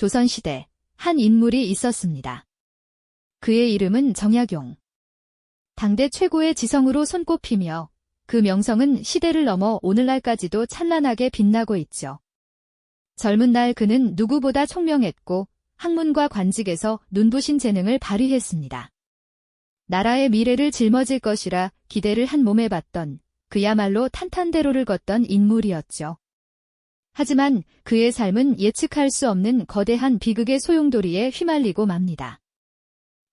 조선시대 한 인물이 있었습니다. 그의 이름은 정약용. 당대 최고의 지성으로 손꼽히며 그 명성은 시대를 넘어 오늘날까지도 찬란하게 빛나고 있죠. 젊은 날 그는 누구보다 총명했고 학문과 관직에서 눈부신 재능을 발휘했습니다. 나라의 미래를 짊어질 것이라 기대를 한 몸에 받던 그야말로 탄탄대로를 걷던 인물이었죠. 하지만 그의 삶은 예측할 수 없는 거대한 비극의 소용돌이에 휘말리고 맙니다.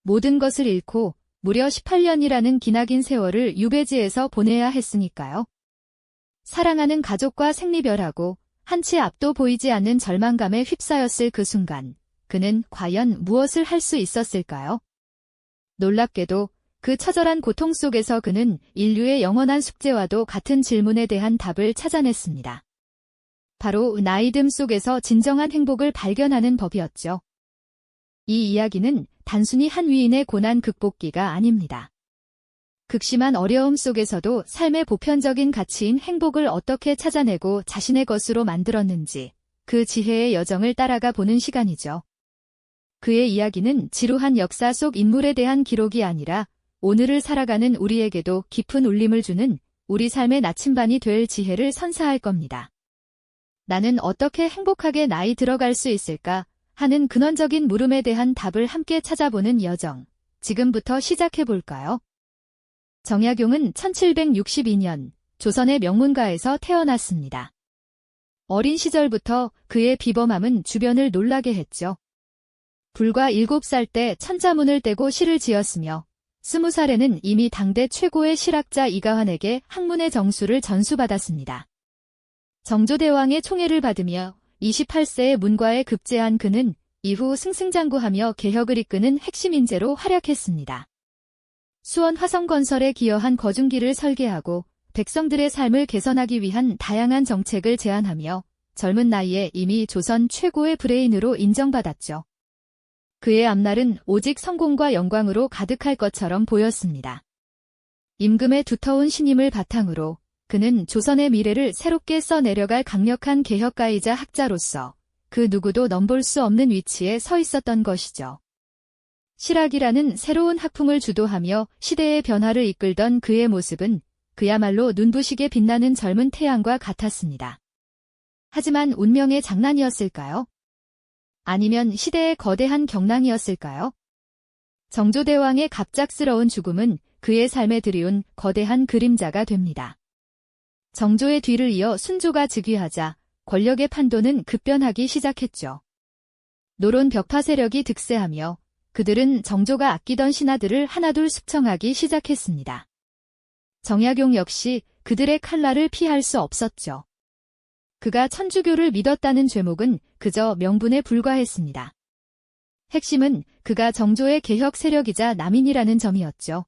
모든 것을 잃고 무려 18년이라는 기나긴 세월을 유배지에서 보내야 했으니까요. 사랑하는 가족과 생리별하고 한치 앞도 보이지 않는 절망감에 휩싸였을 그 순간, 그는 과연 무엇을 할 수 있었을까요? 놀랍게도 그 처절한 고통 속에서 그는 인류의 영원한 숙제와도 같은 질문에 대한 답을 찾아냈습니다. 바로 나이듦 속에서 진정한 행복을 발견하는 법이었죠. 이 이야기는 단순히 한 위인의 고난 극복기가 아닙니다. 극심한 어려움 속에서도 삶의 보편적인 가치인 행복을 어떻게 찾아내고 자신의 것으로 만들었는지 그 지혜의 여정을 따라가 보는 시간이죠. 그의 이야기는 지루한 역사 속 인물에 대한 기록이 아니라 오늘을 살아가는 우리에게도 깊은 울림을 주는 우리 삶의 나침반이 될 지혜를 선사할 겁니다. 나는 어떻게 행복하게 나이 들어갈 수 있을까 하는 근원적인 물음에 대한 답을 함께 찾아보는 여정. 지금부터 시작해볼까요? 정약용은 1762년 조선의 명문가에서 태어났습니다. 어린 시절부터 그의 비범함은 주변을 놀라게 했죠. 불과 7살 때 천자문을 떼고 시를 지었으며 20살에는 이미 당대 최고의 실학자 이가환에게 학문의 정수를 전수받았습니다. 정조대왕의 총애를 받으며 28세에 문과에 급제한 그는 이후 승승장구하며 개혁을 이끄는 핵심 인재로 활약했습니다. 수원 화성건설에 기여한 거중기를 설계하고 백성들의 삶을 개선하기 위한 다양한 정책을 제안하며 젊은 나이에 이미 조선 최고의 브레인으로 인정받았죠. 그의 앞날은 오직 성공과 영광으로 가득할 것처럼 보였습니다. 임금의 두터운 신임을 바탕으로 그는 조선의 미래를 새롭게 써내려갈 강력한 개혁가이자 학자로서 그 누구도 넘볼 수 없는 위치에 서 있었던 것이죠. 실학이라는 새로운 학풍을 주도하며 시대의 변화를 이끌던 그의 모습은 그야말로 눈부시게 빛나는 젊은 태양과 같았습니다. 하지만 운명의 장난이었을까요? 아니면 시대의 거대한 경랑이었을까요? 정조대왕의 갑작스러운 죽음은 그의 삶에 들이운 거대한 그림자가 됩니다. 정조의 뒤를 이어 순조가 즉위하자 권력의 판도는 급변하기 시작했죠. 노론 벽파 세력이 득세하며 그들은 정조가 아끼던 신하들을 하나둘 숙청하기 시작했습니다. 정약용 역시 그들의 칼날을 피할 수 없었죠. 그가 천주교를 믿었다는 죄목은 그저 명분에 불과했습니다. 핵심은 그가 정조의 개혁 세력이자 남인이라는 점이었죠.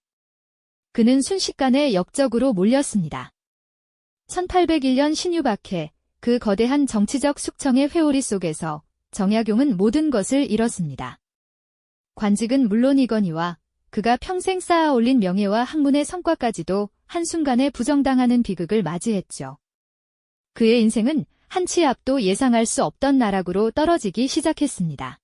그는 순식간에 역적으로 몰렸습니다. 1801년 신유박해, 그 거대한 정치적 숙청의 회오리 속에서 정약용은 모든 것을 잃었습니다. 관직은 물론이거니와 그가 평생 쌓아올린 명예와 학문의 성과까지도 한순간에 부정당하는 비극을 맞이했죠. 그의 인생은 한치 앞도 예상할 수 없던 나락으로 떨어지기 시작했습니다.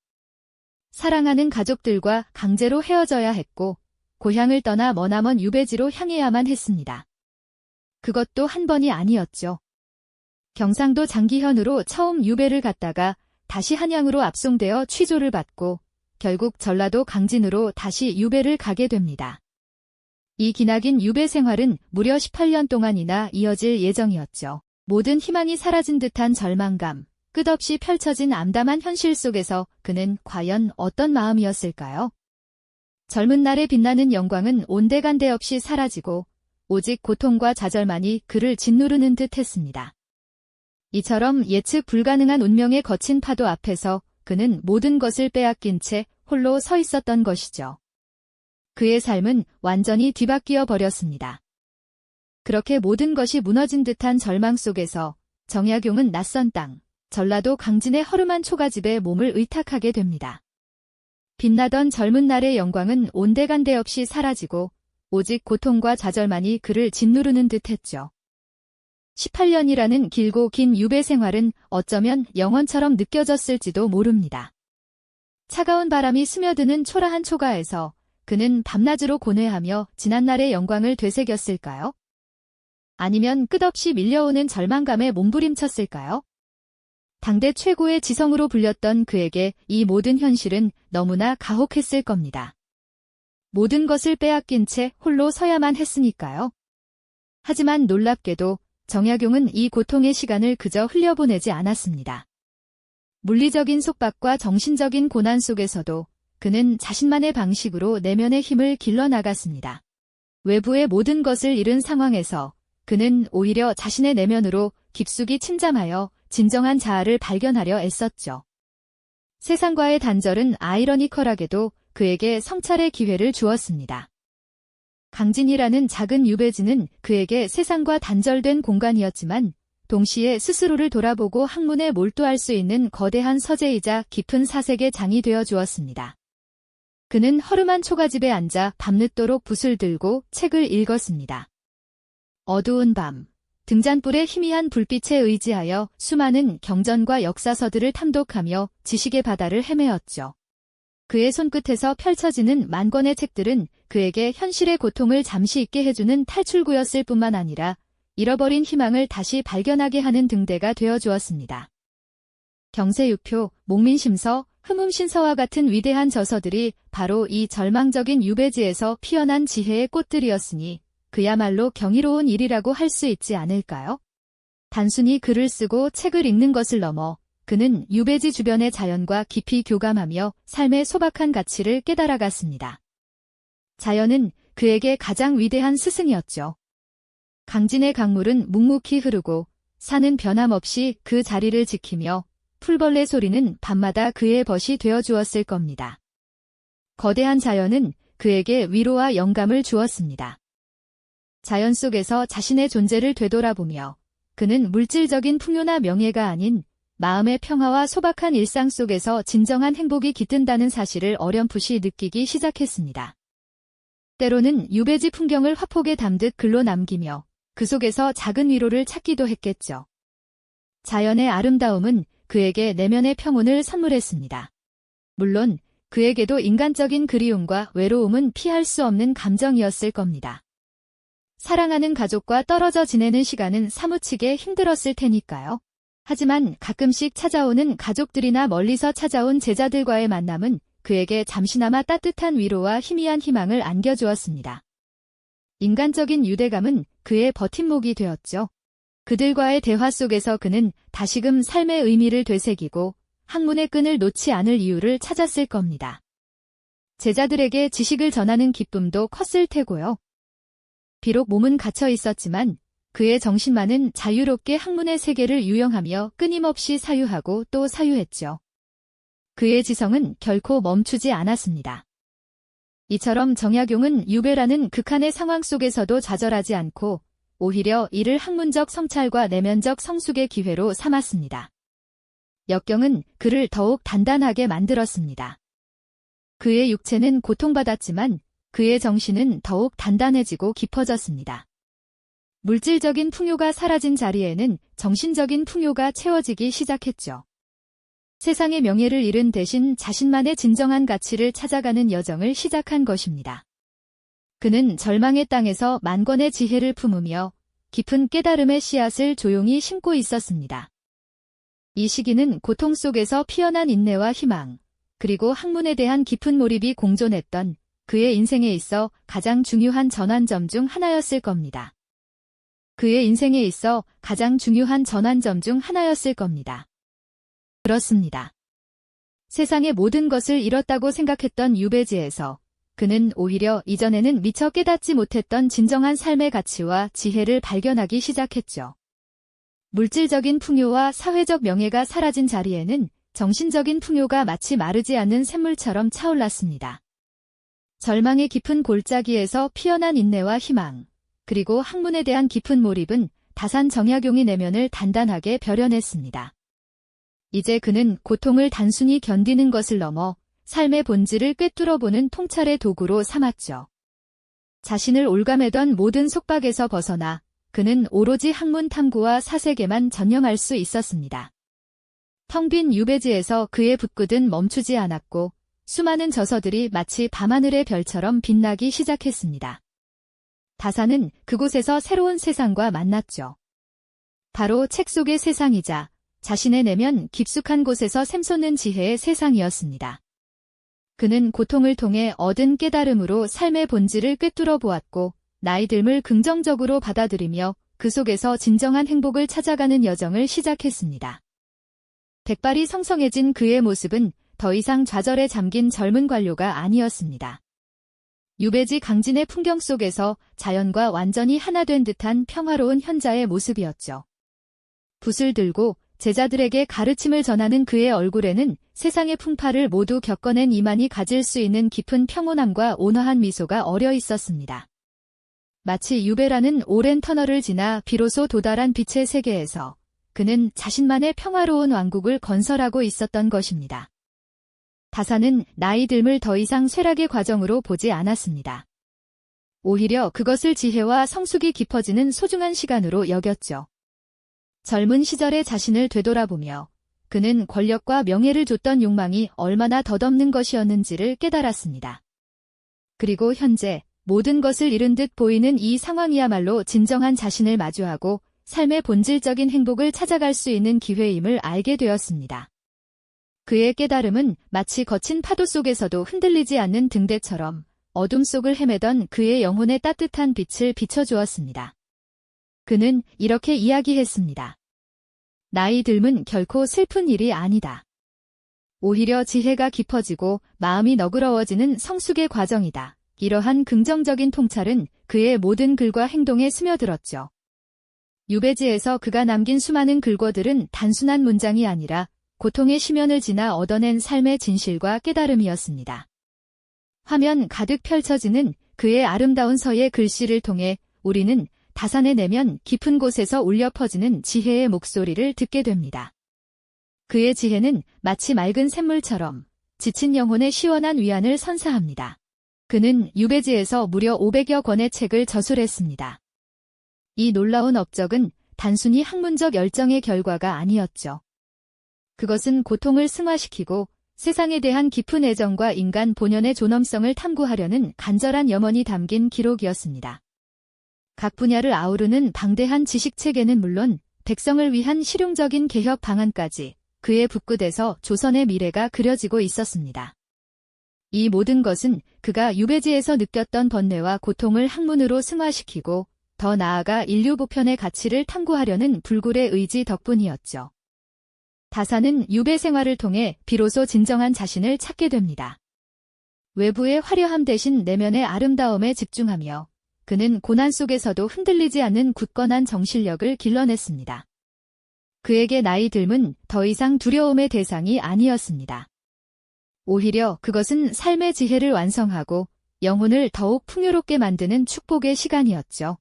사랑하는 가족들과 강제로 헤어져야 했고 고향을 떠나 머나먼 유배지로 향해야만 했습니다. 그것도 한 번이 아니었죠. 경상도 장기현으로 처음 유배를 갔다가 다시 한양으로 압송되어 취조를 받고 결국 전라도 강진으로 다시 유배를 가게 됩니다. 이 기나긴 유배 생활은 무려 18년 동안이나 이어질 예정이었죠. 모든 희망이 사라진 듯한 절망감, 끝없이 펼쳐진 암담한 현실 속에서 그는 과연 어떤 마음이었을까요? 젊은 날에 빛나는 영광은 온데간데 없이 사라지고 오직 고통과 좌절만이 그를 짓누르는 듯 했습니다. 이처럼 예측 불가능한 운명의 거친 파도 앞에서 그는 모든 것을 빼앗긴 채 홀로 서 있었던 것이죠. 그의 삶은 완전히 뒤바뀌어 버렸습니다. 그렇게 모든 것이 무너진 듯한 절망 속에서 정약용은 낯선 땅, 전라도 강진의 허름한 초가집에 몸을 의탁하게 됩니다. 빛나던 젊은 날의 영광은 온데간데 없이 사라지고 오직 고통과 좌절만이 그를 짓누르는 듯했죠. 18년이라는 길고 긴 유배 생활은 어쩌면 영원처럼 느껴졌을지도 모릅니다. 차가운 바람이 스며드는 초라한 초가에서 그는 밤낮으로 고뇌하며 지난날의 영광을 되새겼을까요? 아니면 끝없이 밀려오는 절망감에 몸부림쳤을까요? 당대 최고의 지성으로 불렸던 그에게 이 모든 현실은 너무나 가혹했을 겁니다. 모든 것을 빼앗긴 채 홀로 서야만 했으니까요. 하지만 놀랍게도 정약용은 이 고통의 시간을 그저 흘려보내지 않았습니다. 물리적인 속박과 정신적인 고난 속에서도 그는 자신만의 방식으로 내면의 힘을 길러나갔습니다. 외부의 모든 것을 잃은 상황에서 그는 오히려 자신의 내면으로 깊숙이 침잠하여 진정한 자아를 발견하려 애썼죠. 세상과의 단절은 아이러니컬하게도 그에게 성찰의 기회를 주었습니다. 강진이라는 작은 유배지는 그에게 세상과 단절된 공간이었지만 동시에 스스로를 돌아보고 학문에 몰두할 수 있는 거대한 서재이자 깊은 사색의 장이 되어 주었습니다. 그는 허름한 초가집에 앉아 밤늦도록 붓을 들고 책을 읽었습니다. 어두운 밤, 등잔불의 희미한 불빛에 의지하여 수많은 경전과 역사서들을 탐독하며 지식의 바다를 헤매었죠. 그의 손끝에서 펼쳐지는 만 권의 책들은 그에게 현실의 고통을 잠시 잊게 해주는 탈출구였을 뿐만 아니라 잃어버린 희망을 다시 발견하게 하는 등대가 되어 주었습니다. 경세유표, 목민심서, 흠음신서와 같은 위대한 저서들이 바로 이 절망적인 유배지에서 피어난 지혜의 꽃들이었으니 그야말로 경이로운 일이라고 할 수 있지 않을까요? 단순히 글을 쓰고 책을 읽는 것을 넘어 그는 유배지 주변의 자연과 깊이 교감하며 삶의 소박한 가치를 깨달아갔습니다. 자연은 그에게 가장 위대한 스승이었죠. 강진의 강물은 묵묵히 흐르고 산은 변함없이 그 자리를 지키며 풀벌레 소리는 밤마다 그의 벗이 되어 주었을 겁니다. 거대한 자연은 그에게 위로와 영감을 주었습니다. 자연 속에서 자신의 존재를 되돌아보며 그는 물질적인 풍요나 명예가 아닌 마음의 평화와 소박한 일상 속에서 진정한 행복이 깃든다는 사실을 어렴풋이 느끼기 시작했습니다. 때로는 유배지 풍경을 화폭에 담듯 글로 남기며 그 속에서 작은 위로를 찾기도 했겠죠. 자연의 아름다움은 그에게 내면의 평온을 선물했습니다. 물론 그에게도 인간적인 그리움과 외로움은 피할 수 없는 감정이었을 겁니다. 사랑하는 가족과 떨어져 지내는 시간은 사무치게 힘들었을 테니까요. 하지만 가끔씩 찾아오는 가족들이나 멀리서 찾아온 제자들과의 만남은 그에게 잠시나마 따뜻한 위로와 희미한 희망을 안겨주었습니다. 인간적인 유대감은 그의 버팀목이 되었죠. 그들과의 대화 속에서 그는 다시금 삶의 의미를 되새기고 학문의 끈을 놓지 않을 이유를 찾았을 겁니다. 제자들에게 지식을 전하는 기쁨도 컸을 테고요. 비록 몸은 갇혀 있었지만 그의 정신만은 자유롭게 학문의 세계를 유영하며 끊임없이 사유하고 또 사유했죠. 그의 지성은 결코 멈추지 않았습니다. 이처럼 정약용은 유배라는 극한의 상황 속에서도 좌절하지 않고 오히려 이를 학문적 성찰과 내면적 성숙의 기회로 삼았습니다. 역경은 그를 더욱 단단하게 만들었습니다. 그의 육체는 고통받았지만 그의 정신은 더욱 단단해지고 깊어졌습니다. 물질적인 풍요가 사라진 자리에는 정신적인 풍요가 채워지기 시작했죠. 세상의 명예를 잃은 대신 자신만의 진정한 가치를 찾아가는 여정을 시작한 것입니다. 그는 절망의 땅에서 만권의 지혜를 품으며 깊은 깨달음의 씨앗을 조용히 심고 있었습니다. 이 시기는 고통 속에서 피어난 인내와 희망, 그리고 학문에 대한 깊은 몰입이 공존했던 그의 인생에 있어 가장 중요한 전환점 중 하나였을 겁니다. 그의 인생에 있어 가장 중요한 전환점 중 하나였을 겁니다. 그렇습니다. 세상의 모든 것을 잃었다고 생각했던 유배지에서 그는 오히려 이전에는 미처 깨닫지 못했던 진정한 삶의 가치와 지혜를 발견하기 시작했죠. 물질적인 풍요와 사회적 명예가 사라진 자리에는 정신적인 풍요가 마치 마르지 않는 샘물처럼 차올랐습니다. 절망의 깊은 골짜기에서 피어난 인내와 희망, 그리고 학문에 대한 깊은 몰입은 다산 정약용의 내면을 단단하게 벼려냈습니다. 이제 그는 고통을 단순히 견디는 것을 넘어 삶의 본질을 꿰뚫어보는 통찰의 도구로 삼았죠. 자신을 올가매던 모든 속박에서 벗어나 그는 오로지 학문 탐구와 사색에만 전념할 수 있었습니다. 텅 빈 유배지에서 그의 붓끝은 멈추지 않았고 수많은 저서들이 마치 밤하늘의 별처럼 빛나기 시작했습니다. 다사는 그곳에서 새로운 세상과 만났죠. 바로 책 속의 세상이자 자신의 내면 깊숙한 곳에서 샘솟는 지혜의 세상이었습니다. 그는 고통을 통해 얻은 깨달음으로 삶의 본질을 꿰뚫어 보았고 나이 듦을 긍정적으로 받아들이며 그 속에서 진정한 행복을 찾아가는 여정을 시작했습니다. 백발이 성성해진 그의 모습은 더 이상 좌절에 잠긴 젊은 관료가 아니었습니다. 유배지 강진의 풍경 속에서 자연과 완전히 하나 된 듯한 평화로운 현자의 모습이었죠. 붓을 들고 제자들에게 가르침을 전하는 그의 얼굴에는 세상의 풍파를 모두 겪어낸 이만이 가질 수 있는 깊은 평온함과 온화한 미소가 어려 있었습니다. 마치 유배라는 오랜 터널을 지나 비로소 도달한 빛의 세계에서 그는 자신만의 평화로운 왕국을 건설하고 있었던 것입니다. 다사는 나이 듦을 더 이상 쇠락의 과정으로 보지 않았습니다. 오히려 그것을 지혜와 성숙이 깊어지는 소중한 시간으로 여겼죠. 젊은 시절의 자신을 되돌아보며 그는 권력과 명예를 줬던 욕망이 얼마나 덧없는 것이었는지를 깨달았습니다. 그리고 현재 모든 것을 잃은 듯 보이는 이 상황이야말로 진정한 자신을 마주하고 삶의 본질적인 행복을 찾아갈 수 있는 기회임을 알게 되었습니다. 그의 깨달음은 마치 거친 파도 속에서도 흔들리지 않는 등대처럼 어둠 속을 헤매던 그의 영혼에 따뜻한 빛을 비춰주었습니다. 그는 이렇게 이야기했습니다. 나이 듦은 결코 슬픈 일이 아니다. 오히려 지혜가 깊어지고 마음이 너그러워지는 성숙의 과정이다. 이러한 긍정적인 통찰은 그의 모든 글과 행동에 스며들었죠. 유배지에서 그가 남긴 수많은 글궈들은 단순한 문장이 아니라 고통의 심연을 지나 얻어낸 삶의 진실과 깨달음이었습니다. 화면 가득 펼쳐지는 그의 아름다운 서예 글씨를 통해 우리는 다산의 내면 깊은 곳에서 울려 퍼지는 지혜의 목소리를 듣게 됩니다. 그의 지혜는 마치 맑은 샘물처럼 지친 영혼의 시원한 위안을 선사합니다. 그는 유배지에서 무려 500여 권의 책을 저술했습니다. 이 놀라운 업적은 단순히 학문적 열정의 결과가 아니었죠. 그것은 고통을 승화시키고 세상에 대한 깊은 애정과 인간 본연의 존엄성을 탐구하려는 간절한 염원이 담긴 기록이었습니다. 각 분야를 아우르는 방대한 지식체계는 물론 백성을 위한 실용적인 개혁 방안까지 그의 붓끝에서 조선의 미래가 그려지고 있었습니다. 이 모든 것은 그가 유배지에서 느꼈던 번뇌와 고통을 학문으로 승화시키고 더 나아가 인류 보편의 가치를 탐구하려는 불굴의 의지 덕분이었죠. 다사는 유배 생활을 통해 비로소 진정한 자신을 찾게 됩니다. 외부의 화려함 대신 내면의 아름다움에 집중하며 그는 고난 속에서도 흔들리지 않는 굳건한 정신력을 길러냈습니다. 그에게 나이 듦은 더 이상 두려움의 대상이 아니었습니다. 오히려 그것은 삶의 지혜를 완성하고 영혼을 더욱 풍요롭게 만드는 축복의 시간이었죠.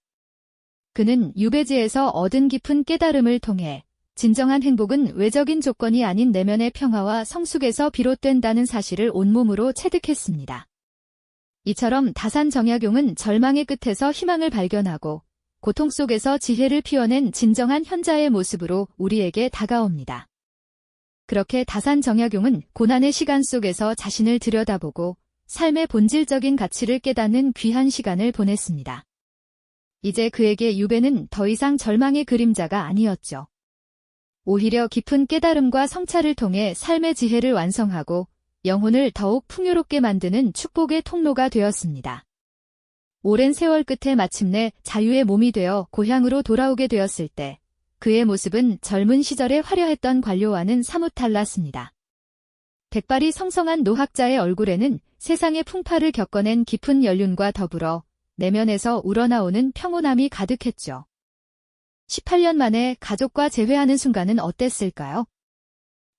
그는 유배지에서 얻은 깊은 깨달음을 통해 진정한 행복은 외적인 조건이 아닌 내면의 평화와 성숙에서 비롯된다는 사실을 온몸으로 체득했습니다. 이처럼 다산 정약용은 절망의 끝에서 희망을 발견하고 고통 속에서 지혜를 피워낸 진정한 현자의 모습으로 우리에게 다가옵니다. 그렇게 다산 정약용은 고난의 시간 속에서 자신을 들여다보고 삶의 본질적인 가치를 깨닫는 귀한 시간을 보냈습니다. 이제 그에게 유배는 더 이상 절망의 그림자가 아니었죠. 오히려 깊은 깨달음과 성찰을 통해 삶의 지혜를 완성하고 영혼을 더욱 풍요롭게 만드는 축복의 통로가 되었습니다. 오랜 세월 끝에 마침내 자유의 몸이 되어 고향으로 돌아오게 되었을 때 그의 모습은 젊은 시절에 화려했던 관료와는 사뭇 달랐습니다. 백발이 성성한 노학자의 얼굴에는 세상의 풍파를 겪어낸 깊은 연륜과 더불어 내면에서 우러나오는 평온함이 가득했죠. 18년 만에 가족과 재회하는 순간은 어땠을까요?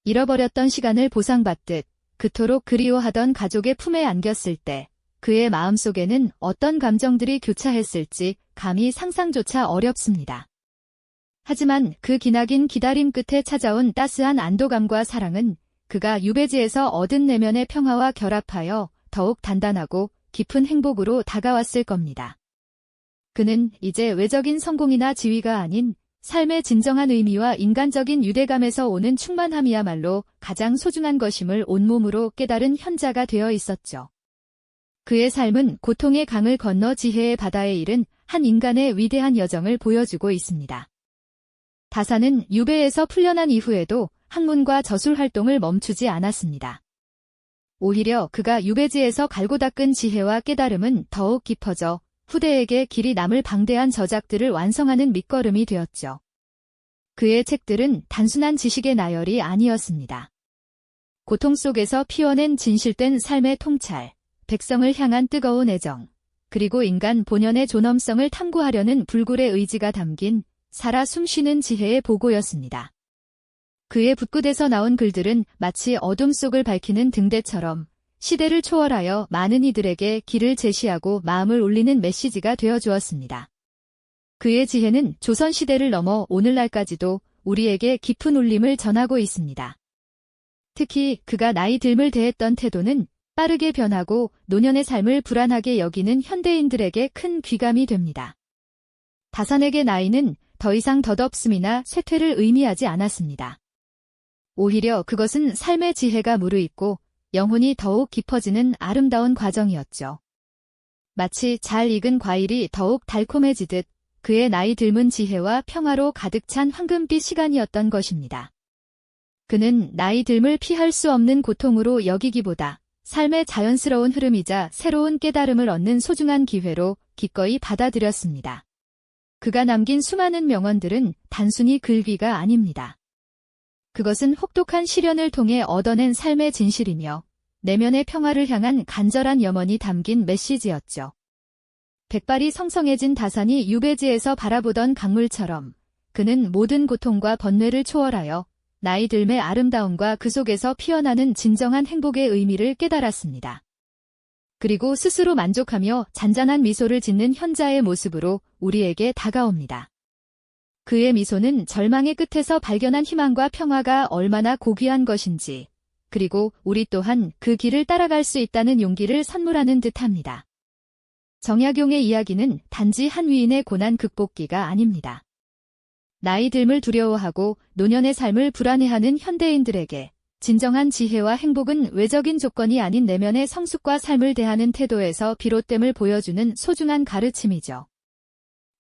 잃어버렸던 시간을 보상받듯 그토록 그리워하던 가족의 품에 안겼을 때 그의 마음속에는 어떤 감정들이 교차했을지 감히 상상조차 어렵습니다. 하지만 그 기나긴 기다림 끝에 찾아온 따스한 안도감과 사랑은 그가 유배지에서 얻은 내면의 평화와 결합하여 더욱 단단하고 깊은 행복으로 다가왔을 겁니다. 그는 이제 외적인 성공이나 지위가 아닌 삶의 진정한 의미와 인간적인 유대감에서 오는 충만함이야말로 가장 소중한 것임을 온몸으로 깨달은 현자가 되어 있었죠. 그의 삶은 고통의 강을 건너 지혜의 바다에 이른 한 인간의 위대한 여정을 보여주고 있습니다. 다사는 유배에서 풀려난 이후에도 학문과 저술 활동을 멈추지 않았습니다. 오히려 그가 유배지에서 갈고 닦은 지혜와 깨달음은 더욱 깊어져 후대에게 길이 남을 방대한 저작들을 완성하는 밑거름이 되었죠. 그의 책들은 단순한 지식의 나열이 아니었습니다. 고통 속에서 피워낸 진실된 삶의 통찰, 백성을 향한 뜨거운 애정, 그리고 인간 본연의 존엄성을 탐구하려는 불굴의 의지가 담긴 살아 숨쉬는 지혜의 보고였습니다. 그의 붓끝에서 나온 글들은 마치 어둠 속을 밝히는 등대처럼 시대를 초월하여 많은 이들에게 길을 제시하고 마음을 울리는 메시지가 되어주었습니다. 그의 지혜는 조선시대를 넘어 오늘날까지도 우리에게 깊은 울림을 전하고 있습니다. 특히 그가 나이 듦을 대했던 태도는 빠르게 변하고 노년의 삶을 불안하게 여기는 현대인들에게 큰 귀감이 됩니다. 다산에게 나이는 더 이상 덧없음이나 쇠퇴를 의미하지 않았습니다. 오히려 그것은 삶의 지혜가 무르익고 영혼이 더욱 깊어지는 아름다운 과정이었죠. 마치 잘 익은 과일이 더욱 달콤해지듯 그의 나이 듦은 지혜와 평화로 가득 찬 황금빛 시간이었던 것입니다. 그는 나이 듦을 피할 수 없는 고통으로 여기기보다 삶의 자연스러운 흐름이자 새로운 깨달음을 얻는 소중한 기회로 기꺼이 받아들였습니다. 그가 남긴 수많은 명언들은 단순히 글귀가 아닙니다. 그것은 혹독한 시련을 통해 얻어낸 삶의 진실이며 내면의 평화를 향한 간절한 염원이 담긴 메시지였죠. 백발이 성성해진 다산이 유배지에서 바라보던 강물처럼 그는 모든 고통과 번뇌를 초월하여 나이 듦의 아름다움과 그 속에서 피어나는 진정한 행복의 의미를 깨달았습니다. 그리고 스스로 만족하며 잔잔한 미소를 짓는 현자의 모습으로 우리에게 다가옵니다. 그의 미소는 절망의 끝에서 발견한 희망과 평화가 얼마나 고귀한 것인지, 그리고 우리 또한 그 길을 따라갈 수 있다는 용기를 선물하는 듯합니다. 정약용의 이야기는 단지 한 위인의 고난 극복기가 아닙니다. 나이 듦을 두려워하고 노년의 삶을 불안해하는 현대인들에게 진정한 지혜와 행복은 외적인 조건이 아닌 내면의 성숙과 삶을 대하는 태도에서 비롯됨을 보여주는 소중한 가르침이죠.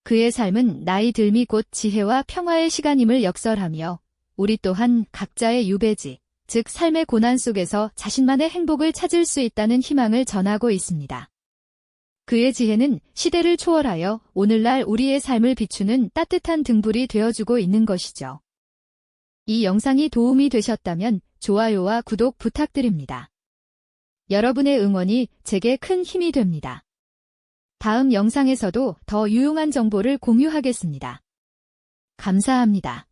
그의 삶은 나이 듦이 곧 지혜와 평화의 시간임을 역설하며 우리 또한 각자의 유배지, 즉 삶의 고난 속에서 자신만의 행복을 찾을 수 있다는 희망을 전하고 있습니다. 그의 지혜는 시대를 초월하여 오늘날 우리의 삶을 비추는 따뜻한 등불이 되어주고 있는 것이죠. 이 영상이 도움이 되셨다면 좋아요와 구독 부탁드립니다. 여러분의 응원이 제게 큰 힘이 됩니다. 다음 영상에서도 더 유용한 정보를 공유하겠습니다. 감사합니다.